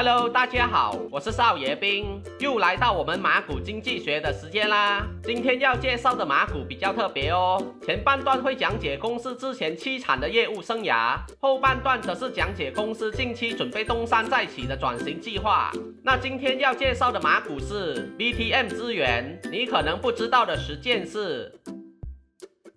Hello， 大家好，我是少爷兵，又来到我们马股经济学的时间啦。今天要介绍的马股比较特别哦，前半段会讲解公司之前凄惨的业务生涯，后半段则是讲解公司近期准备东山再起的转型计划。那今天要介绍的马股是 BTM 资源，你可能不知道的10件事。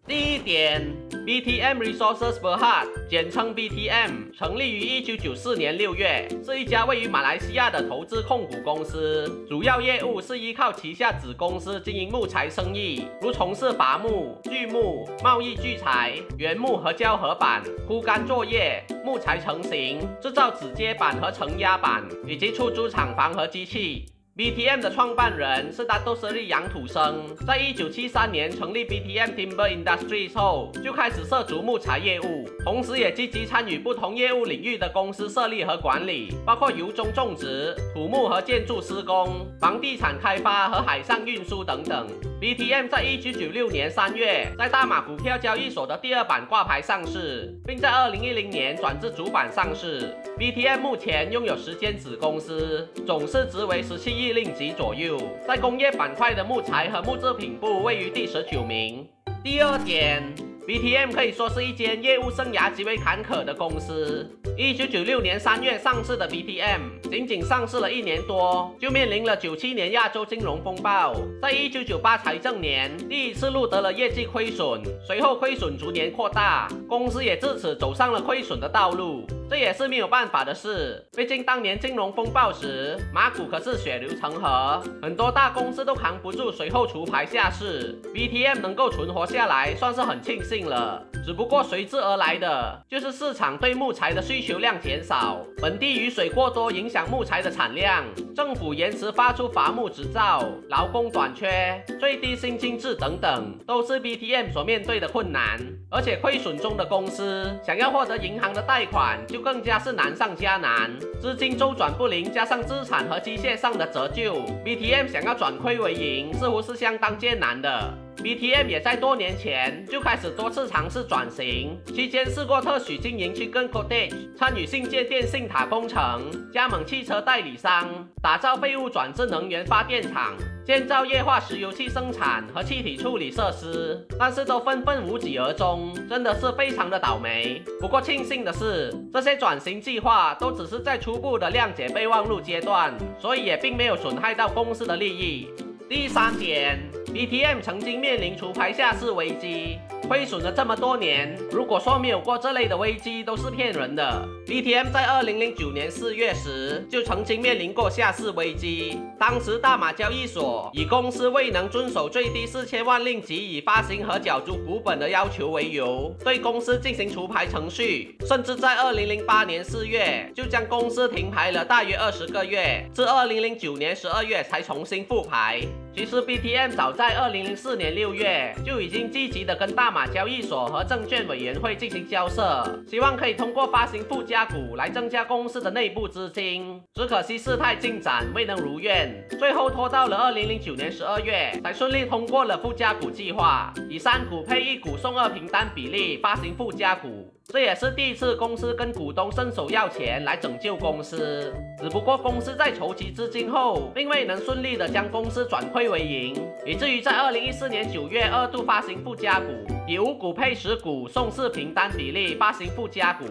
第一点 ，BTM Resources Berhad， 简称 BTM， 成立于1994年6月，是一家位于马来西亚的投资控股公司，主要业务是依靠旗下子公司经营木材生意，如从事伐木、锯木、贸易锯材、原木和胶合板、枯干作业、木材成型、制造指接板和承压板，以及出租厂房和机器。BTM 的创办人是大豆斯利杨土生，在1973年成立 BTM Timber Industries 后，就开始涉足木材业务，同时也积极参与不同业务领域的公司设立和管理，包括油棕种植、土木和建筑施工、房地产开发和海上运输等等。BTM 在1996年3月在大马股票交易所的第2板挂牌上市，并在2010年转至主板上市。BTM 目前拥有10间子公司，总市值为17亿令吉左右，在工业板块的木材和木制品部位于第19名。第二点，BTM 可以说是一间业务生涯极为坎坷的公司。1996年3月上市的 BTM， 仅仅上市了1年多，就面临了97年亚洲金融风暴。在1998财政年，第一次录得了业绩亏损，随后亏损逐年扩大，公司也自此走上了亏损的道路。这也是没有办法的事，毕竟当年金融风暴时，马股可是血流成河，很多大公司都扛不住，随后除牌下市。BTM 能够存活下来，算是很庆幸了。只不过随之而来的就是市场对木材的需求量减少，本地雨水过多影响木材的产量，政府延迟发出伐木执照，劳工短缺，最低薪金制等等，都是 BTM 所面对的困难。而且亏损中的公司想要获得银行的贷款，就更加是难上加难，资金周转不灵，加上资产和机械上的折旧 ，BTM 想要转亏为盈，似乎是相当艰难的。BTM 也在多年前就开始多次尝试转型，期间试过特许经营Chicken Cottage， 参与新建电信塔工程，加盟汽车代理商，打造废物转制能源发电厂，建造液化石油气生产和气体处理设施，但是都纷纷无疾而终，真的是非常的倒霉。不过庆幸的是，这些转型计划都只是在初步的谅解备忘录阶段，所以也并没有损害到公司的利益。第3点，BTM 曾经面临除牌下市危机，亏损了这么多年，如果说没有过这类的危机都是骗人的。BTM 在2009年4月时就曾经面临过下市危机，当时大马交易所以公司未能遵守最低4000万令吉以发行和缴足股本的要求为由，对公司进行除牌程序，甚至在2008年4月就将公司停牌了大约20个月，至2009年12月才重新复牌。其实 BTM 早在2004年6月就已经积极的跟大马交易所和证券委员会进行交涉，希望可以通过发行附加股来增加公司的内部资金，只可惜事态进展未能如愿，最后拖到了2009年12月才顺利通过了附加股计划，以3股配1股送2平单比例发行附加股。这也是第一次公司跟股东伸手要钱来拯救公司，只不过公司在筹集资金后，并未能顺利的将公司转亏为盈，以至于在2014年9月2度发行附加股，以5股配10股送4平单比例发行附加股。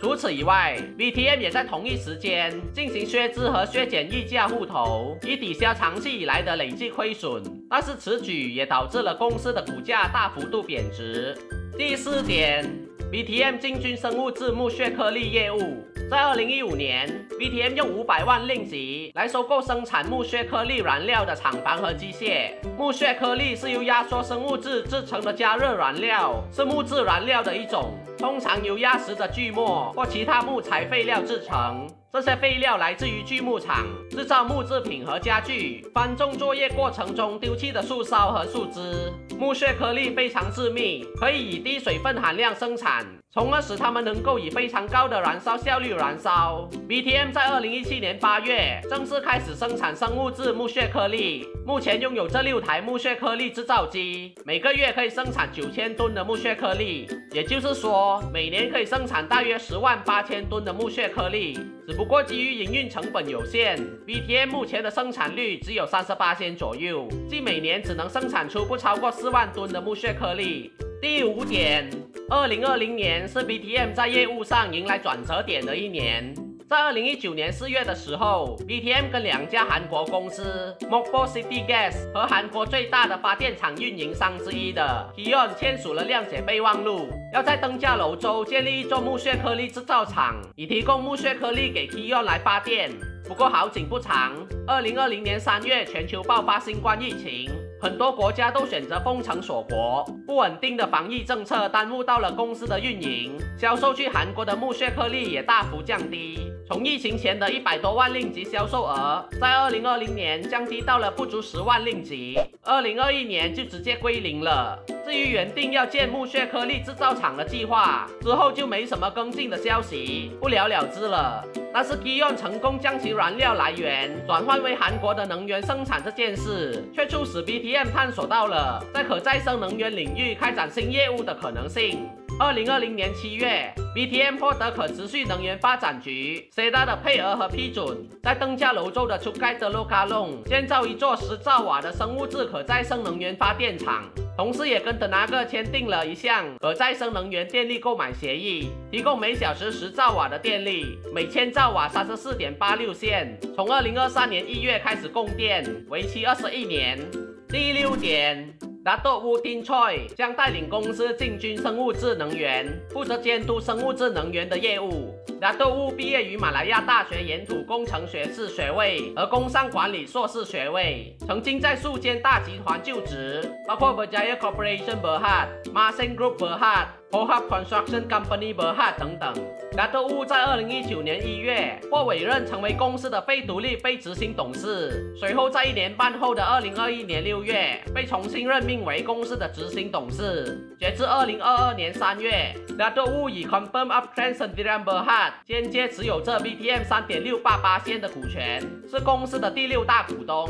除此以外 ，BTM 也在同一时间进行削资和削减溢价户头，以抵消长期以来的累计亏损。但是此举也导致了公司的股价大幅度贬值。第4点，BTM 进军生物质木屑颗粒业务。在2015年 ，BTM 用500万令吉来收购生产木屑颗粒燃料的厂房和机械。木屑颗粒是由压缩生物质制成的加热燃料，是木质燃料的一种，通常由压实的锯末或其他木材废料制成。这些废料来自于锯木厂，制造木制品和家具，翻种作业过程中丢弃的树梢和树枝。木屑颗粒非常致密，可以以低水分含量生产，从而使他们能够以非常高的燃烧效率燃烧。BTM 在2017年8月正式开始生产生物质木屑颗粒，目前拥有这6台木屑颗粒制造机，每个月可以生产9000吨的木屑颗粒，也就是说，每年可以生产大约108000吨的木屑颗粒。只不过基于营运成本有限 ，BTM 目前的生产率只有38%左右，即每年只能生产出不超过4万吨的木屑颗粒。第5点，2020年是 BTM 在业务上迎来转折点的一年。在2019年4月的时候 ，BTM 跟2家韩国公司 Mokpo City Gas 和韩国最大的发电厂运营商之一的 KION 签署了谅解备忘录，要在登嘉楼州建立一座木屑颗粒制造厂，以提供木屑颗粒给 KION 来发电。不过好景不长，2020年3月全球爆发新冠疫情，很多国家都选择封城锁国，不稳定的防疫政策耽误到了公司的运营，销售去韩国的木屑颗粒也大幅降低。从疫情前的100多万令吉销售额，在2020年降低到了不足10万令吉，2021年就直接归零了。至于原定要建木屑颗粒制造厂的计划，之后就没什么跟进的消息，不了了之了。但是 KION 成功将其燃料来源转换为韩国的能源生产这件事，却促使 BTM 探索到了在可再生能源领域开展新业务的可能性。2020年7月 ，BTM 获得可持续能源发展局 SEDA 的配额和批准，在登嘉楼州的出盖德洛卡隆建造一座10兆瓦的生物质可再生能源发电厂。同时也跟德纳格签订了一项可再生能源电力购买协议，提供每小时10兆瓦的电力，每1000兆瓦34.86仙，从2023年1月开始供电，为期21年。第6点。Dato Wu Tin Choi 将带领公司进军生物质能源，负责监督生物质能源的业务。Dato Wu 毕业于马来亚大学岩土工程学士学位和工商管理硕士学位，曾经在数间大集团就职，包括 Berjaya Corporation Berhad、Masen Group Berhad、Pohab Construction Company Berhad 等等。Dato Wu 在2019年1月获委任成为公司的非独立非执行董事，随后在1年半后的2021年6月被重新任命为公司的执行董事。截至2022年3月 ，Dato Wu 以 Confirm Uptrend Sdn Berhad 间接持有这 BTM 3.688% 的股权，是公司的第6大股东。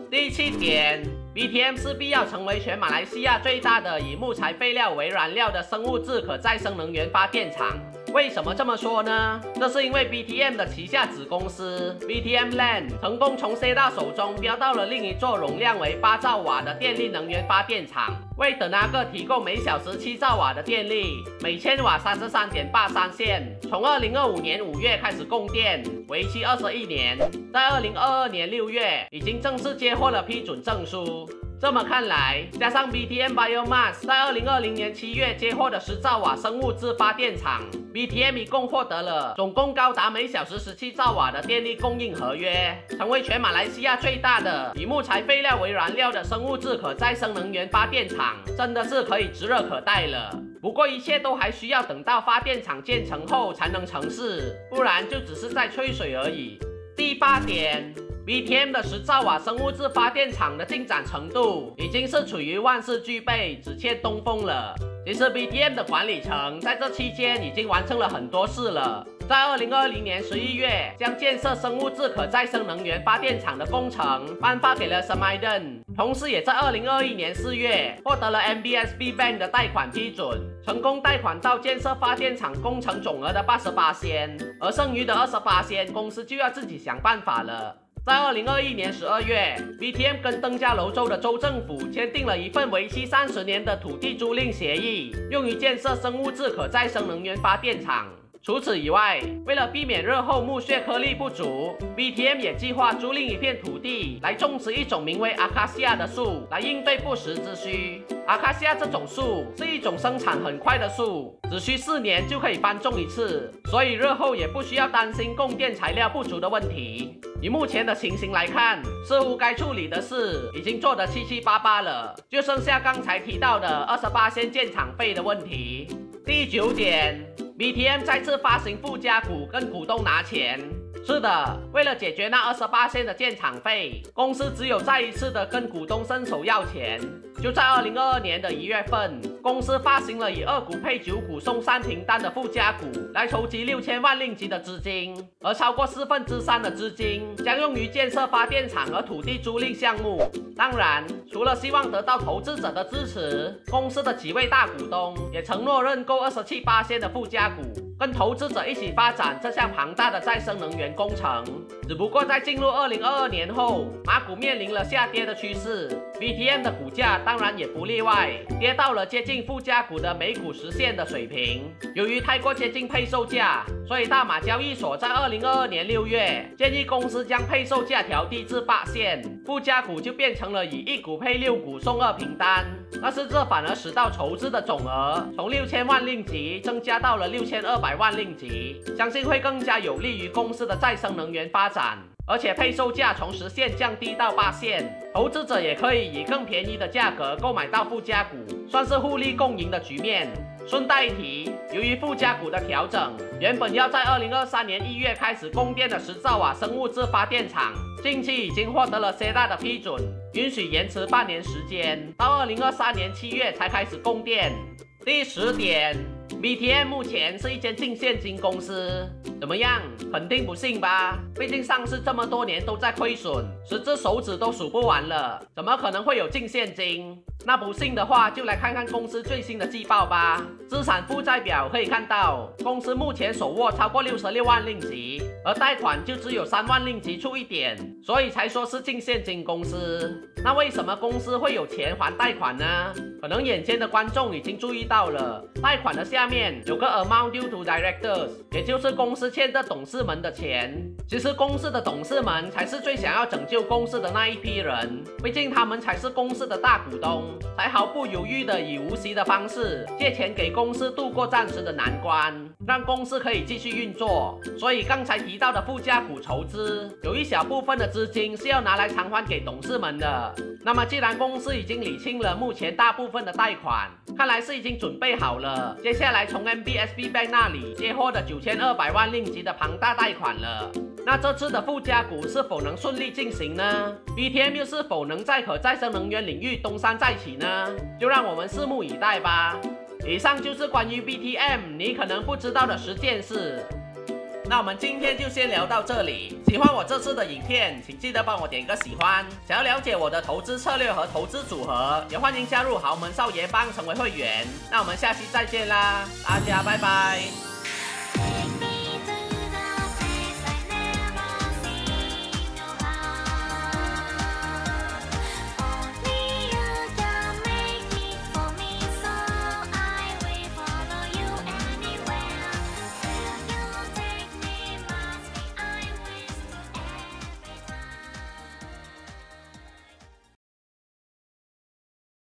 第7点。BTM 势必要成为全马来西亚最大的以木材废料为燃料的生物质可再生能源发电厂。为什么这么说呢？这是因为 BTM 的旗下子公司 BTM Land 成功从 SEDA 手中标到了另一座容量为8兆瓦的电力能源发电厂，为德纳格提供每小时7兆瓦的电力，每1000瓦33.83仙，从2025年5月开始供电，为期21年，在2022年6月已经正式接获了批准证书。这么看来，加上 BTM Biomass 在2020年7月接获的10兆瓦生物质发电厂 ，BTM 一共获得了总共高达每小时17兆瓦的电力供应合约，成为全马来西亚最大的以木材废料为燃料的生物质可再生能源发电厂，真的是可以指日可待了。不过一切都还需要等到发电厂建成后才能成事，不然就只是在吹水而已。第8点。BTM 的10兆瓦生物质发电厂的进展程度已经是处于万事俱备，只欠东风了。其实 BTM 的管理层在这期间已经完成了很多事了。在2020年11月，将建设生物质可再生能源发电厂的工程颁发给了 Samaiden， 同时也在2021年4月获得了 MBSB Bank 的贷款批准，成功贷款到建设发电厂工程总额的88%，而剩余的28%公司就要自己想办法了。在2021年12月 ，BTM 跟登嘉楼州的州政府签订了一份为期30年的土地租赁协议，用于建设生物质可再生能源发电厂。除此以外，为了避免日后木屑颗粒不足 ，BTM 也计划租赁一片土地来种植一种名为阿卡西亚的树，来应对不时之需。阿卡西亚这种树是一种生产很快的树，只需4年就可以翻种一次，所以日后也不需要担心供电材料不足的问题。以目前的情形来看，似乎该处理的事已经做得七七八八了，就剩下刚才提到的28% 建厂费的问题。第9点。BTM 再次发行附加股跟股东拿钱。是的，为了解决那28% 的建厂费，公司只有再一次的跟股东伸手要钱。就在2022年的1月份，公司发行了以2股配9股送3平单的附加股，来筹集6000万令吉的资金，而超过3/4的资金将用于建设发电厂和土地租赁项目。当然，除了希望得到投资者的支持，公司的几位大股东也承诺认购27%的附加股，跟投资者一起发展这项庞大的再生能源工程。只不过在进入2022年后，马股面临了下跌的趋势 ，BTM 的股价当然也不例外，跌到了接近附加股的每股10线的水平。由于太过接近配售价，所以大马交易所在2022年6月建议公司将配售价调低至8线，附加股就变成了以1股配6股送2平单。但是这反而使到筹资的总额从6000万令吉增加到了6200万令吉，相信会更加有利于公司的再生能源发展。而且配售价从10线降低到8线，投资者也可以以更便宜的价格购买到附加股，算是互利共赢的局面。顺带一提，由于附加股的调整，原本要在2023年1月开始供电的10兆瓦生物质发电厂，近期已经获得了 SEDA 的批准，允许延迟半年时间，到2023年7月才开始供电。第10点。BTM 目前是一间净现金公司，怎么样？肯定不信吧？毕竟上市这么多年都在亏损，10只手指都数不完了，怎么可能会有净现金？那不信的话，就来看看公司最新的季报吧。资产负债表可以看到，公司目前手握超过66万令吉，而贷款就只有3万令吉出一点，所以才说是净现金公司。那为什么公司会有钱还贷款呢？可能眼尖的观众已经注意到了，贷款的下面有个 amount due to directors， 也就是公司欠的董事们的钱。其实公司的董事们才是最想要拯救公司的那一批人，毕竟他们才是公司的大股东，才毫不犹豫的以无息的方式借钱给公司度过暂时的难关，让公司可以继续运作。所以刚才提到的附加股筹资，有一小部分的资金是要拿来偿还给董事们的。那么既然公司已经理清了目前大部分的贷款，看来是已经准备好了，接下来从 MBSB Bank 那里接获的9200万令吉的庞大贷款了。那这次的附加股是否能顺利进行呢？ BTM 又是否能在可再生能源领域东山再起呢？就让我们拭目以待吧。以上就是关于 BTM 你可能不知道的10件事。那我们今天就先聊到这里。喜欢我这次的影片，请记得帮我点个喜欢。想要了解我的投资策略和投资组合，也欢迎加入豪门少爷帮成为会员。那我们下期再见啦，大家拜拜。